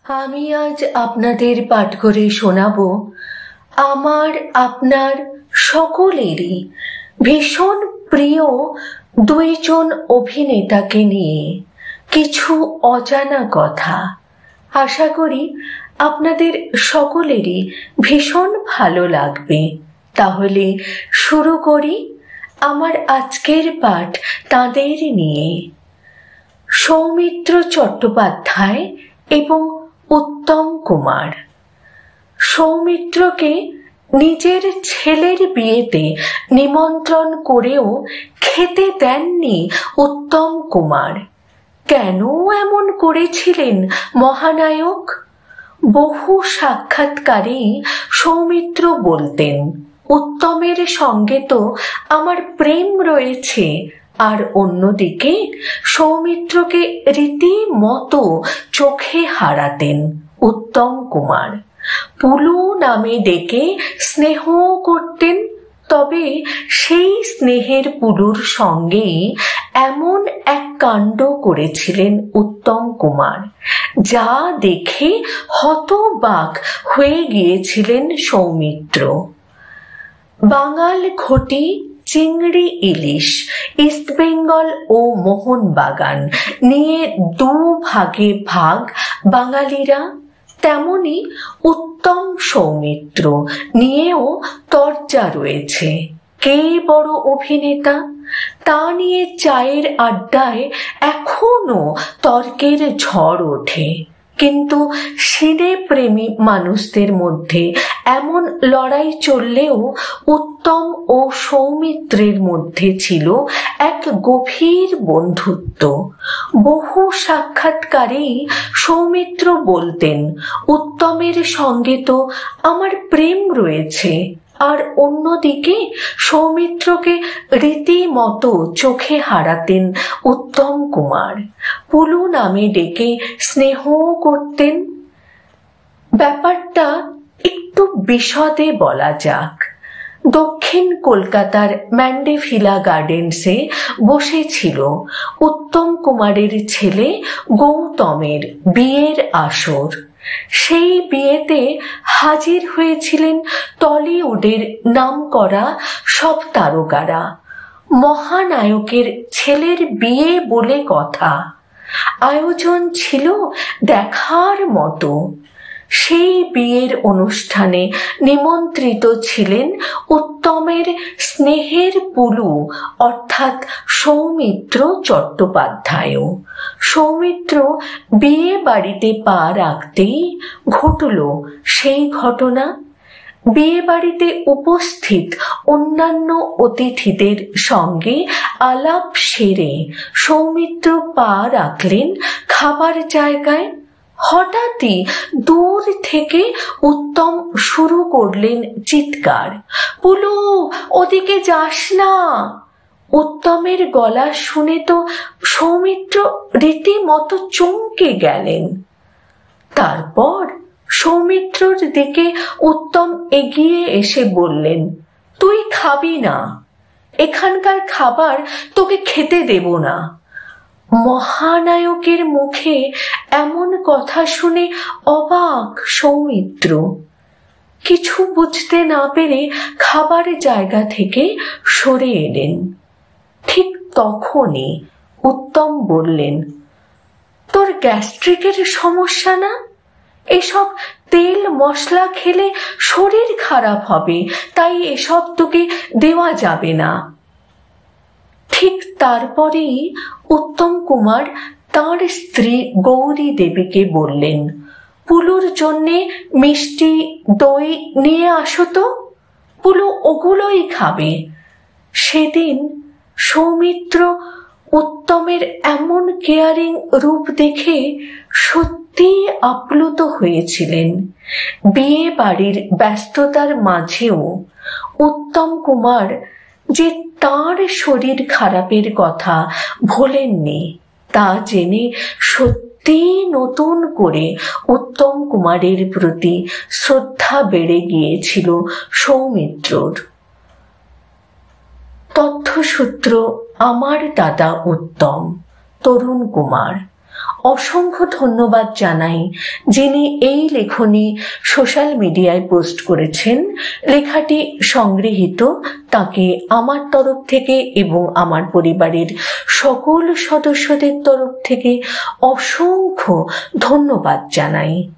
আমি আজ আপনাদের পাঠ করে শোনাব আমার আপনার সকলেরই ভীষণ প্রিয় দুইজন অভিনেতাকে নিয়ে কিছু অজানা কথা। আশা করি আপনাদের সকলেরই ভীষণ ভালো লাগবে। তাহলে শুরু করি আমার আজকের পাঠ তাঁদের নিয়ে। সৌমিত্র চট্টোপাধ্যায় এবং উত্তম কুমার। সৌমিত্রকে নিজের ছেলের বিয়েতে নিমন্ত্রণ করেও খেতে দেননি উত্তম কুমার। কেন এমন করেছিলেন মহানায়ক? বহু সাক্ষাৎকারেই সৌমিত্র বলতেন, উত্তমের সঙ্গে তো আমার প্রেম রয়েছে। আর অন্যদিকে সৌমিত্রকে রীতিমতো চোখে হারাতেন উত্তম কুমার। পুলু নামে ডেকে স্নেহ করতেন। তবে সেই স্নেহের পুলুর সঙ্গেই এমন এক কাণ্ড করেছিলেন উত্তম কুমার, যা দেখে হতবাক হয়ে গিয়েছিলেন সৌমিত্র। বাঙাল ঘটি, চিংড়ি ইলিশ, ইস্টবেঙ্গল ও মোহনবাগান নিয়ে দু ভাগে ভাগ বাঙালিরা, তেমনি উত্তম সৌমিত্র নিয়েও তর্জা রয়েছে। কে বড় অভিনেতা তা নিয়ে চায়ের আড্ডায় এখনো তর্কের ঝড় ওঠে। কিন্তু সিনে প্রেমী মানুষদের মধ্যে এমন লড়াই চললেও উত্তম ও সৌমিত্রের মধ্যে ছিল এক গভীর বন্ধুত্ব। বহু সাক্ষাৎকারেই সৌমিত্র বলতেন, উত্তমের সঙ্গে তো আমার প্রেম রয়েছে। আর অন্যদিকে সৌমিত্রকে রীতিমতো চোখে হারাতেন উত্তম কুমার। পুলু নামে ডেকে স্নেহ করতেন। ব্যাপারটা একটু বিশদে বলা যাক। দক্ষিণ কলকাতার ম্যান্ডেভিলা গার্ডেন্সে বসেছিল উত্তম কুমারের ছেলে গৌতমের বিয়ের আসর। সেই বিয়েতে হাজির হয়েছিলেন টলিউডের নামকরা সব তারকারা। মহানায়কের ছেলের বিয়ে বলে কথা। আয়োজন ছিল দেখার মতো। সেই বিয়ের অনুষ্ঠানে নিমন্ত্রিত ছিলেন উত্তমের স্নেহের পুলু অর্থাৎ সৌমিত্র চট্টোপাধ্যায়ও। সৌমিত্র বিয়ে বাড়িতে পা রাখতেই ঘটল সেই ঘটনা। বিয়ে বাড়িতে উপস্থিত অন্যান্য অতিথিদের সঙ্গে আলাপ সেরে সৌমিত্র পা রাখলেন খাবার জায়গায়। হঠাৎই দূর থেকে উত্তম শুরু করলেন চিৎকার, পুলু ওদিকে যাস না। উত্তমের গলা শুনে তো সৌমিত্র রীতিমতো চমকে গেলেন। তারপর সৌমিত্রর দিকে উত্তম এগিয়ে এসে বললেন, তুই খাবি না, এখানকার খাবার তোকে খেতে দেব না। মহানায়কের মুখে এমন কথা শুনে অবাক সৌমিত্র। কিছু বুঝতে না পেরে খাবার জায়গা থেকে সরে এলেন। ঠিক তখনই উত্তম বললেন, তোর গ্যাস্ট্রিকের সমস্যা না? এসব তেল মশলা খেলে শরীর খারাপ হবে, তাই এসব তোকে দেওয়া যাবে না। ঠিক তারপরেই উত্তম কুমার তাঁর স্ত্রী গৌরী দেবীকে বললেন, পুলুর জন্যে মিষ্টি দই নিয়ে আসো তো, পুলু ওগুলোই খাবে। সেদিন সৌমিত্র উত্তমের এমন কেয়ারিং রূপ দেখে সত্যি আপ্লুত হয়েছিলেন। বিয়ে বাড়ির ব্যস্ততার মাঝেও উত্তম কুমার যে তাঁর শরীর খারাপের কথা ভোলেননি, তা জেনে সত্যি নতুন করে উত্তম কুমারের প্রতি শ্রদ্ধা বেড়ে গিয়েছিল সৌমিত্রর। তথ্যসূত্র আমার দাদা উত্তম, তরুণ কুমার। অসংখ্য ধন্যবাদ জানাই যিনি এই লেখনী সোশ্যাল মিডিয়ায় পোস্ট করেছেন। লেখাটি সংগৃহীত, তাকে আমার তরফ থেকে এবং আমার পরিবারের সকল সদস্যদের তরফ থেকে অসংখ্য ধন্যবাদ জানাই।